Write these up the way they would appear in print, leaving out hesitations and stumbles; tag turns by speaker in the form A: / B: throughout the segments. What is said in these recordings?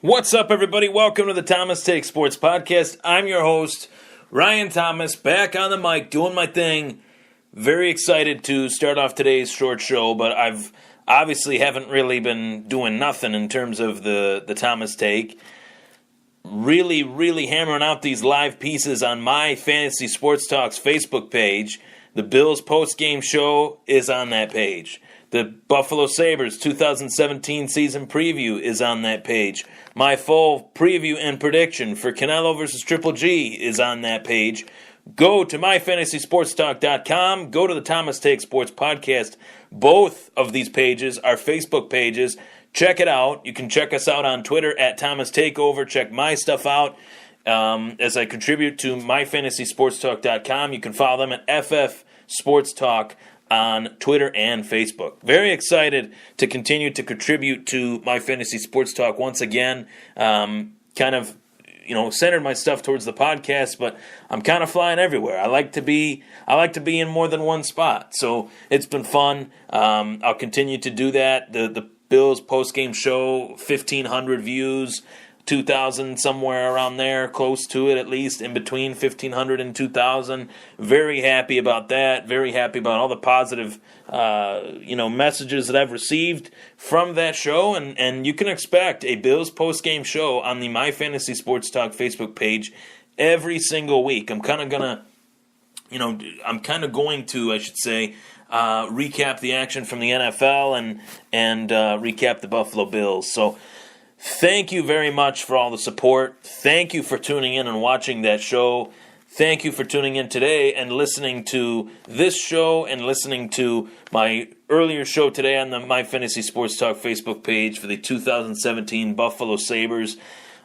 A: What's up, everybody? Welcome to the Thomas Take Sports Podcast. I'm your host, Ryan Thomas, back on the mic, doing my thing. Very excited to start off today's short show, but I've obviously haven't really been doing nothing in terms of the Thomas Take. Really hammering out these live pieces on my Fantasy Sports Talks Facebook page. The Bills post-game show is on that page. The Buffalo Sabres 2017 season preview is on that page. My full preview and prediction for Canelo versus Triple G is on that page. Go to myfantasysportstalk.com. Go to the Thomas Take Sports Podcast. Both of these pages are Facebook pages. Check it out. You can check us out on Twitter at Thomas Takeover. Check my stuff out as I contribute to myfantasysportstalk.com. You can follow them at FF Sports Talk on Twitter and Facebook. Very excited to continue to contribute to my Fantasy Sports Talk once again. Centered my stuff towards the podcast, but I'm kind of flying everywhere. I like to be in more than one spot. So it's been fun. I'll continue to do that. The Bills post-game show, 1,500 views, 2,000 somewhere around there, close to it at least, in between 1,500 and 2,000. Very happy about that. Very happy about all the positive, messages that I've received from that show. And you can expect a Bills post-game show on the My Fantasy Sports Talk Facebook page every single week. I'm kind of going to, I should say, recap the action from the NFL and recap the Buffalo Bills. So thank you very much for all the support. Thank you for tuning in and watching that show. Thank you for tuning in today and listening to this show and listening to my earlier show today on the My Fantasy Sports Talk Facebook page for the 2017 Buffalo Sabres.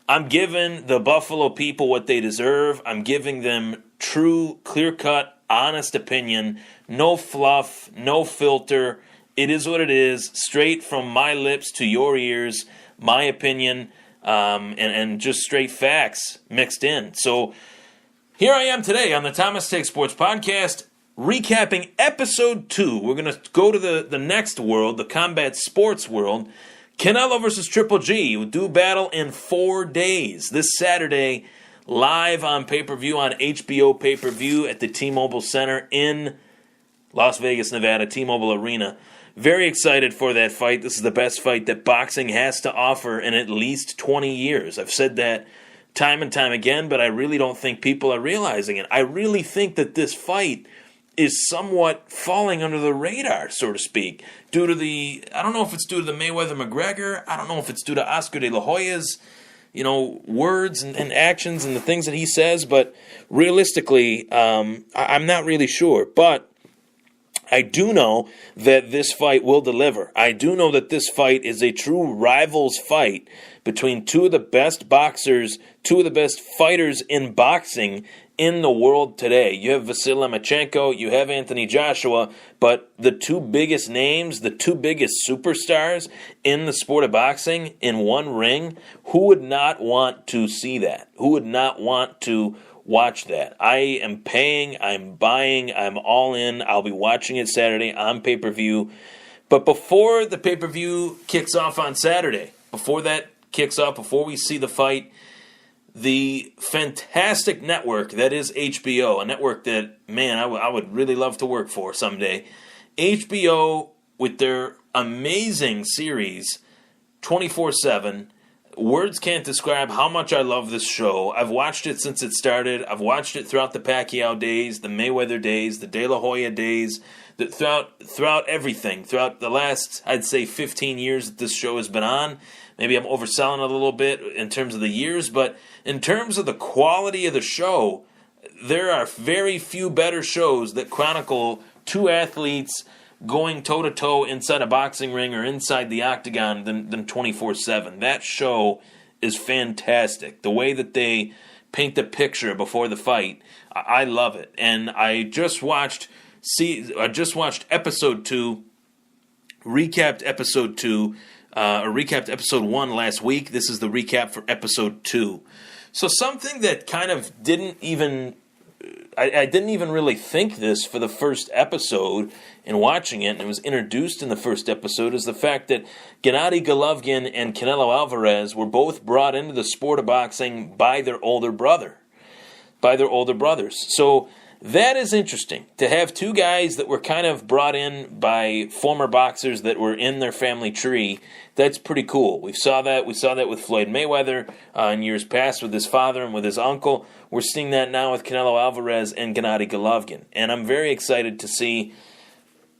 A: I'm giving the Buffalo people what they deserve. I'm giving them true, clear-cut, honest opinion. No fluff, no filter. It is what it is, straight from my lips to your ears. My opinion, and just straight facts mixed in. So here I am today on the Thomas Take Sports Podcast, recapping Episode 2. We're going to go to the next world, the combat sports world. Canelo versus Triple G will do battle in 4 days. This Saturday, live on pay-per-view on HBO pay-per-view at the T-Mobile Center in Las Vegas, Nevada, T-Mobile Arena. Very excited for that fight. This is the best fight that boxing has to offer in at least 20 years. I've said that time and time again, but I really don't think people are realizing it. I really think that this fight is somewhat falling under the radar, so to speak, due to I don't know if it's due to the Mayweather-McGregor. I don't know if it's due to Oscar de la Hoya's, words and actions and the things that he says, but realistically, I'm not really sure. But I do know that this fight will deliver. I do know that this fight is a true rivals fight between two of the best boxers, two of the best fighters in boxing in the world today. You have Vasily Lomachenko, you have Anthony Joshua, but the two biggest names, the two biggest superstars in the sport of boxing in one ring, who would not want to see that? Who would not want to watch that? I am paying, I'm buying, I'm all in. I'll be watching it Saturday on pay-per-view. But before the pay-per-view kicks off on Saturday, before that kicks off, before we see the fight, the fantastic network that is HBO, a network that, man, I would really love to work for someday. HBO, with their amazing series, 24/7, words can't describe how much I love this show. I've watched it since it started. I've watched it throughout the Pacquiao days, the Mayweather days, the De La Hoya days, throughout everything, throughout the last, I'd say, 15 years that this show has been on. Maybe I'm overselling it a little bit in terms of the years, but in terms of the quality of the show, there are very few better shows that chronicle two athletes going toe-to-toe inside a boxing ring or inside the octagon than 24/7. That show is fantastic. The way that they paint the picture before the fight, I love it. And I just watched Episode 2, recapped Episode 2, recapped Episode 1 last week. This is the recap for Episode 2. So something that kind of didn't even I didn't even really think this for the first episode in watching it, and it was introduced in the first episode, is the fact that Gennady Golovkin and Canelo Alvarez were both brought into the sport of boxing by their older brothers. So that is interesting, to have two guys that were kind of brought in by former boxers that were in their family tree. That's pretty cool. We saw that with Floyd Mayweather in years past with his father and with his uncle. We're seeing that now with Canelo Alvarez and Gennady Golovkin. And I'm very excited to see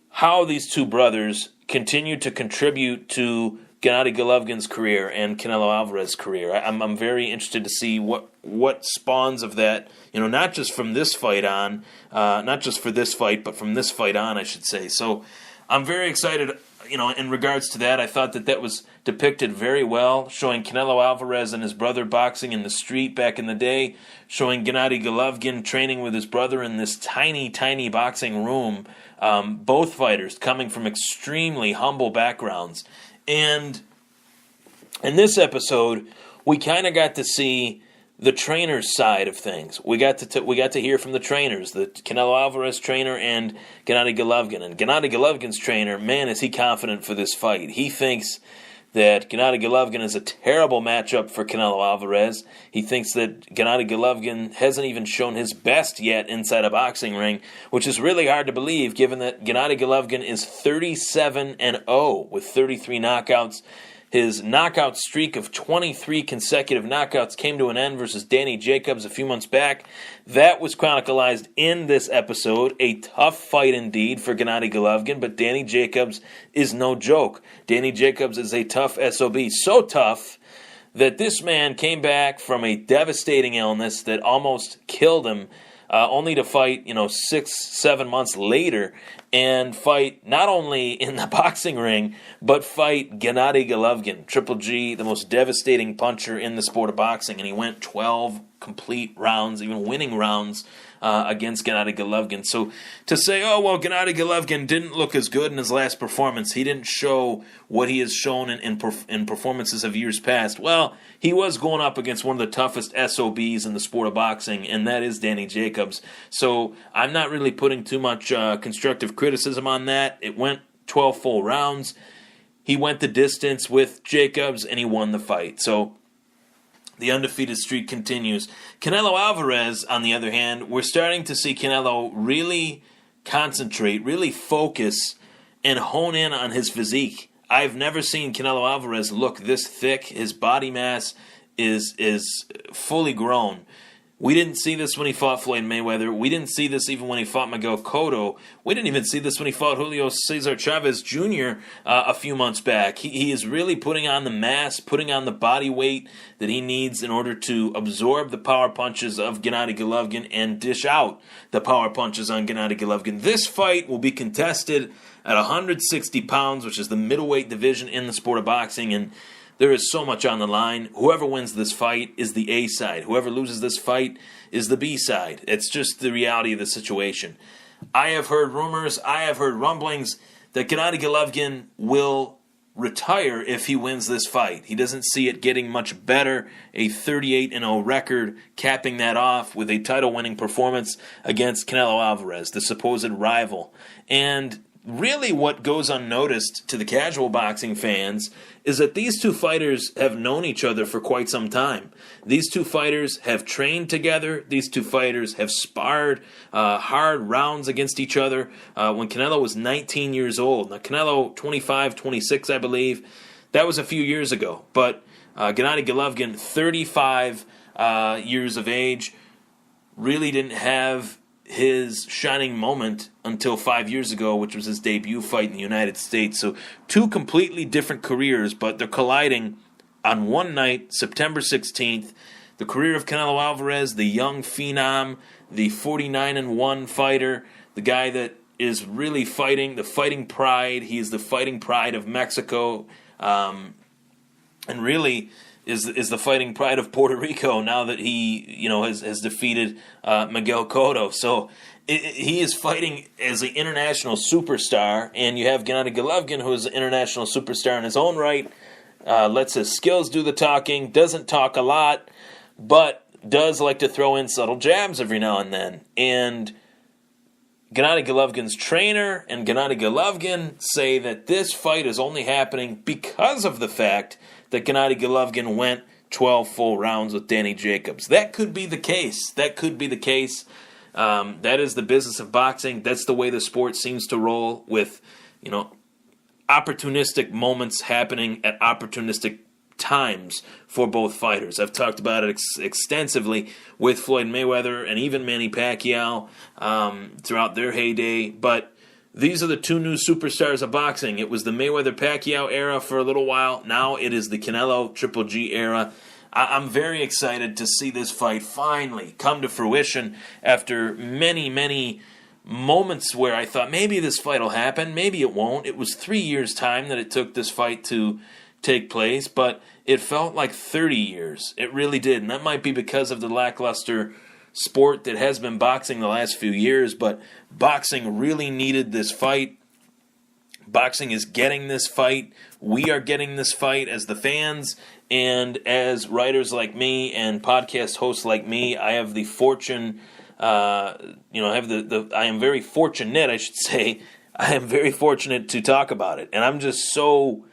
A: how these two brothers continue to contribute to Gennady Golovkin's career and Canelo Alvarez's career. I'm very interested to see what spawns of that, not just from this fight on, not just for this fight, but from this fight on, I should say. So I'm very excited, in regards to that. I thought that was depicted very well, showing Canelo Alvarez and his brother boxing in the street back in the day, showing Gennady Golovkin training with his brother in this tiny, tiny boxing room, both fighters coming from extremely humble backgrounds. And in this episode, we kind of got to see the trainer's side of things. We got to hear from the trainers, the Canelo Alvarez trainer and Gennady Golovkin. And Gennady Golovkin's trainer, man, is he confident for this fight. He thinks that Gennady Golovkin is a terrible matchup for Canelo Alvarez. He thinks that Gennady Golovkin hasn't even shown his best yet inside a boxing ring, which is really hard to believe given that Gennady Golovkin is 37-0 with 33 knockouts. His knockout streak of 23 consecutive knockouts came to an end versus Danny Jacobs a few months back. That was chronicalized in this episode. A tough fight indeed for Gennady Golovkin, but Danny Jacobs is no joke. Danny Jacobs is a tough SOB. So tough that this man came back from a devastating illness that almost killed him, only to fight, 6-7 months later, and fight not only in the boxing ring, but fight Gennady Golovkin, Triple G, the most devastating puncher in the sport of boxing, and he went 12 complete rounds, even winning rounds, against Gennady Golovkin. So to say, Gennady Golovkin didn't look as good in his last performance, he didn't show what he has shown in performances of years past. Well, he was going up against one of the toughest SOBs in the sport of boxing, and that is Danny Jacobs. So I'm not really putting too much constructive criticism on that. It went 12 full rounds. He went the distance with Jacobs, and he won the fight. So the undefeated streak continues. Canelo Alvarez, on the other hand, we're starting to see Canelo really concentrate, really focus, and hone in on his physique. I've never seen Canelo Alvarez look this thick. His body mass is fully grown. We didn't see this when he fought Floyd Mayweather. We didn't see this even when he fought Miguel Cotto. We didn't even see this when he fought Julio Cesar Chavez Jr. A few months back. He is really putting on the mass, putting on the body weight that he needs in order to absorb the power punches of Gennady Golovkin and dish out the power punches on Gennady Golovkin. This fight will be contested at 160 pounds, which is the middleweight division in the sport of boxing, and there is so much on the line. Whoever wins this fight is the A side. Whoever loses this fight is the B side. It's just the reality of the situation. I have heard rumors, I have heard rumblings that Gennady Golovkin will retire if he wins this fight. He doesn't see it getting much better. A 38-0 record, capping that off with a title-winning performance against Canelo Alvarez, the supposed rival. And really what goes unnoticed to the casual boxing fans is that these two fighters have known each other for quite some time. These two fighters have trained together. These two fighters have sparred hard rounds against each other when Canelo was 19 years old. Now, Canelo, 25, 26, I believe. That was a few years ago. But Gennady Golovkin, 35 years of age, really didn't have his shining moment until 5 years ago, which was his debut fight in the United States. So two completely different careers, but they're colliding on one night, September 16th. The career of Canelo Alvarez, the young phenom, the 49-1 fighter, the guy that is really fighting, the fighting pride. He is the fighting pride of Mexico, and really is the fighting pride of Puerto Rico now that he has defeated Miguel Cotto. So he is fighting as an international superstar, and you have Gennady Golovkin, who is an international superstar in his own right, lets his skills do the talking, doesn't talk a lot, but does like to throw in subtle jabs every now and then. And Gennady Golovkin's trainer and Gennady Golovkin say that this fight is only happening because of the fact that Gennady Golovkin went 12 full rounds with Danny Jacobs. That could be the case. That is the business of boxing. That's the way the sport seems to roll, with, opportunistic moments happening at opportunistic times for both fighters. I've talked about it extensively with Floyd Mayweather and even Manny Pacquiao throughout their heyday, but these are the two new superstars of boxing. It was the Mayweather-Pacquiao era for a little while. Now it is the Canelo Triple G era. I'm very excited to see this fight finally come to fruition after many, many moments where I thought maybe this fight will happen, maybe it won't. It was 3 years' time that it took this fight to take place, but it felt like 30 years. It really did, and that might be because of the lackluster sport that has been boxing the last few years, but boxing really needed this fight. Boxing is getting this fight. We are getting this fight as the fans, and as writers like me and podcast hosts like me. I have the fortune, I am very fortunate, I should say. I am very fortunate to talk about it, and I'm just so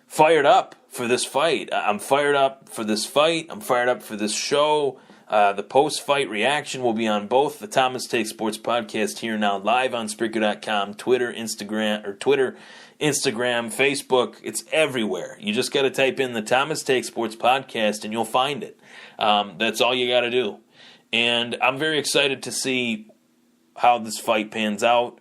A: fired up for this fight. I'm fired up for this fight. I'm fired up for this show. The post-fight reaction will be on both the Thomas Take Sports Podcast here now, live on Spreaker.com, Twitter, Instagram, Facebook. It's everywhere. You just got to type in the Thomas Take Sports Podcast and you'll find it. That's all you got to do. And I'm very excited to see how this fight pans out.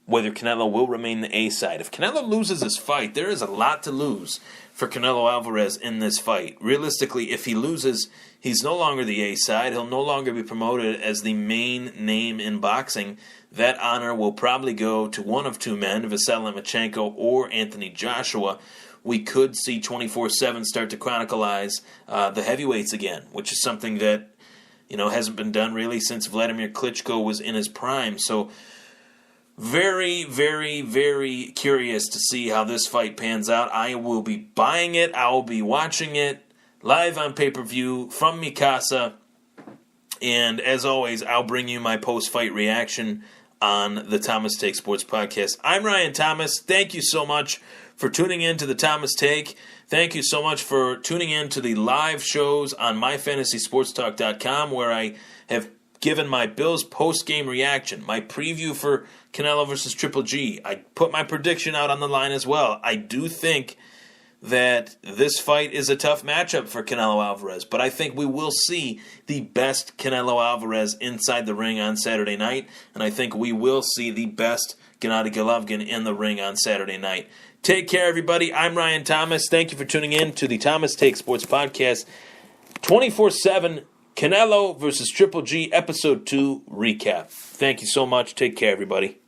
A: Whether Canelo will remain the A side. If Canelo loses this fight, there is a lot to lose for Canelo Alvarez in this fight. Realistically, if he loses, he's no longer the A side. He'll no longer be promoted as the main name in boxing. That honor will probably go to one of two men, Vasily Lomachenko or Anthony Joshua. We could see 24/7 start to chronicleize the heavyweights again, which is something that hasn't been done really since Vladimir Klitschko was in his prime. So very, very, very curious to see how this fight pans out. I will be buying it. I will be watching it live on pay-per-view from Mikasa. And as always, I'll bring you my post-fight reaction on the Thomas Take Sports Podcast. I'm Ryan Thomas. Thank you so much for tuning in to the Thomas Take. Thank you so much for tuning in to the live shows on MyFantasySportsTalk.com, where I have given my Bills post-game reaction, my preview for Canelo versus Triple G. I put my prediction out on the line as well. I do think that this fight is a tough matchup for Canelo Alvarez, but I think we will see the best Canelo Alvarez inside the ring on Saturday night, and I think we will see the best Gennady Golovkin in the ring on Saturday night. Take care, everybody. I'm Ryan Thomas. Thank you for tuning in to the Thomas Take Sports Podcast. 24/7 Canelo versus Triple G Episode 2 recap. Thank you so much. Take care, everybody.